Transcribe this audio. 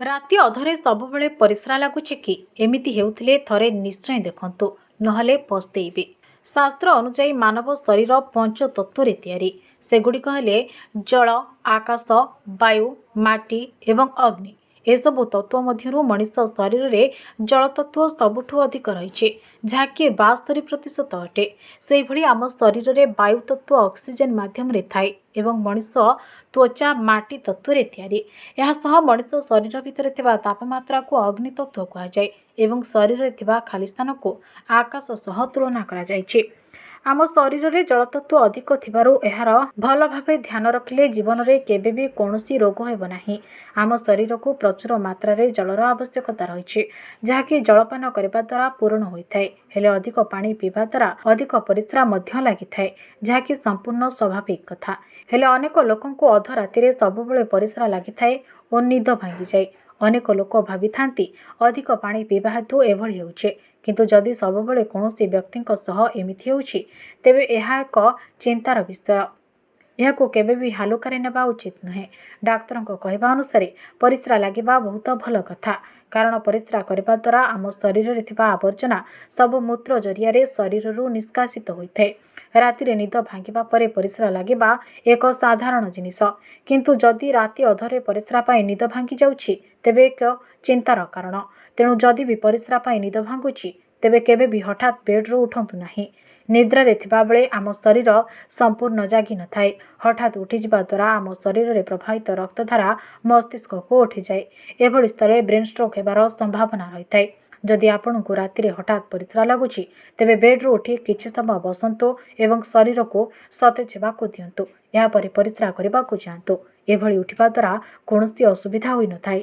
ରାତି ଅଧରେ ସବୁବେଳେ ପରିସ୍ରା ଲାଗୁଛି କି? ଏମିତି ହେଉଥିଲେ ଥରେ ନିଶ୍ଚୟ ଦେଖନ୍ତୁ, ନହେଲେ ପସ୍ତେଇବେ। ଶାସ୍ତ୍ର ଅନୁଯାୟୀ ମାନବ ଶରୀର ପଞ୍ଚତତ୍ତ୍ୱରେ ତିଆରି। ସେଗୁଡ଼ିକ ହେଲେ ଜଳ, ଆକାଶ, ବାୟୁ, ମାଟି ଏବଂ ଅଗ୍ନି। ଏସବୁ ତତ୍ତ୍ୱ ମଧ୍ୟରୁ ମଣିଷ ଶରୀରରେ ଜଳ ତତ୍ତ୍ୱ ସବୁଠୁ ଅଧିକ ରହିଛି, ଯାହାକି 72% ଅଟେ। ସେହିଭଳି ଆମ ଶରୀରରେ ବାୟୁ ତତ୍ତ୍ୱ ଅକ୍ସିଜେନ୍ ମାଧ୍ୟମରେ ଥାଏ ଏବଂ ମଣିଷ ତ୍ୱଚା ମାଟି ତତ୍ତ୍ୱରେ ତିଆରି। ଏହା ସହ ମଣିଷ ଶରୀର ଭିତରେ ଥିବା ତାପମାତ୍ରାକୁ ଅଗ୍ନି ତତ୍ତ୍ୱ କୁହାଯାଏ ଏବଂ ଶରୀରରେ ଥିବା ଖାଲି ସ୍ଥାନକୁ ଆକାଶ ସହ ତୁଳନା କରାଯାଇଛି। ଆମ ଶରୀରରେ ଜଳତତ୍ତ୍ୱ ଅଧିକ ଥିବାରୁ ଏହାର ଭଲ ଭାବେ ଧ୍ୟାନ ରଖିଲେ ଜୀବନରେ କେବେ ବି କୌଣସି ରୋଗ ହେବ ନାହିଁ। ଆମ ଶରୀରକୁ ପ୍ରଚୁର ମାତ୍ରାରେ ଜଳର ଆବଶ୍ୟକତା ରହିଛି, ଯାହାକି ଜଳପାନ କରିବା ଦ୍ୱାରା ପୂରଣ ହୋଇଥାଏ। ହେଲେ ଅଧିକ ପାଣି ପିଇବା ଦ୍ୱାରା ଅଧିକ ପରିସ୍ରା ମଧ୍ୟ ଲାଗିଥାଏ, ଯାହାକି ସମ୍ପୂର୍ଣ୍ଣ ସ୍ୱାଭାବିକ କଥା। ହେଲେ ଅନେକ ଲୋକଙ୍କୁ ଅଧରାତିରେ ସବୁବେଳେ ପରିସ୍ରା ଲାଗିଥାଏ ଓ ନିଦ ଭାଙ୍ଗିଯାଏ। ଅନେକ ଲୋକ ଭାବିଥାନ୍ତି ଅଧିକ ପାଣି ପିଇବା ହେତୁ ଏଭଳି ହେଉଛି, କିନ୍ତୁ ଯଦି ସବୁବେଳେ କୌଣସି ବ୍ୟକ୍ତିଙ୍କ ସହ ଏମିତି ହେଉଛି, ତେବେ ଏହା ଏକ ଚିନ୍ତାର ବିଷୟ। ଏହାକୁ କେବେ ବି ହାଲୁକାରେ ନେବା ଉଚିତ ନୁହେଁ। ଡାକ୍ତରଙ୍କ କହିବା ଅନୁସାରେ ପରିସ୍ରା ଲାଗିବା ବହୁତ ଭଲ କଥା, କାରଣ ପରିସ୍ରା କରିବା ଦ୍ୱାରା ଆମ ଶରୀରରେ ଥିବା ଆବର୍ଜନା ସବୁ ମୂତ୍ର ଜରିଆରେ ଶରୀରରୁ ନିଷ୍କାସିତ ହୋଇଥାଏ। ରାତିରେ ନିଦ ଭାଙ୍ଗିବା ପରେ ପରିସ୍ରା ଲାଗିବା ଏକ ସାଧାରଣ ଜିନିଷ, କିନ୍ତୁ ଯଦି ରାତି ଅଧରେ ପରିସ୍ରା ପାଇଁ ନିଦ ଭାଙ୍ଗି ଯାଉଛି, ତେବେ ଏକ ଚିନ୍ତାର କାରଣ। ତେଣୁ ଯଦି ବି ପରିସ୍ରା ପାଇଁ ନିଦ ଭାଙ୍ଗୁଛି, ତେବେ କେବେ ବି ହଠାତ୍ ବେଡ୍ରୁ ଉଠନ୍ତୁ ନାହିଁ। ନିଦ୍ରାରେ ଥିବାବେଳେ ଆମ ଶରୀର ସମ୍ପୂର୍ଣ୍ଣ ଜାଗି ନଥାଏ। ହଠାତ୍ ଉଠିଯିବା ଦ୍ୱାରା ଆମ ଶରୀରରେ ପ୍ରବାହିତ ରକ୍ତଧାରା ମସ୍ତିଷ୍କକୁ ଉଠିଯାଏ। ଏଭଳି ସ୍ଥଳେ ବ୍ରେନ୍ ଷ୍ଟ୍ରୋକ୍ ହେବାର ସମ୍ଭାବନା ରହିଥାଏ। ଯଦି ଆପଣଙ୍କୁ ରାତିରେ ହଠାତ୍ ପରିସ୍ରା ଲାଗୁଛି, ତେବେ ବେଡ୍ରୁ ଉଠି କିଛି ସମୟ ବସନ୍ତୁ ଏବଂ ଶରୀରକୁ ସତେଜ ହେବାକୁ ଦିଅନ୍ତୁ। ଏହାପରେ ପରିସ୍ରା କରିବାକୁ ଯାଆନ୍ତୁ। ଏଭଳି ଉଠିବା ଦ୍ୱାରା କୌଣସି ଅସୁବିଧା ହୋଇନଥାଏ।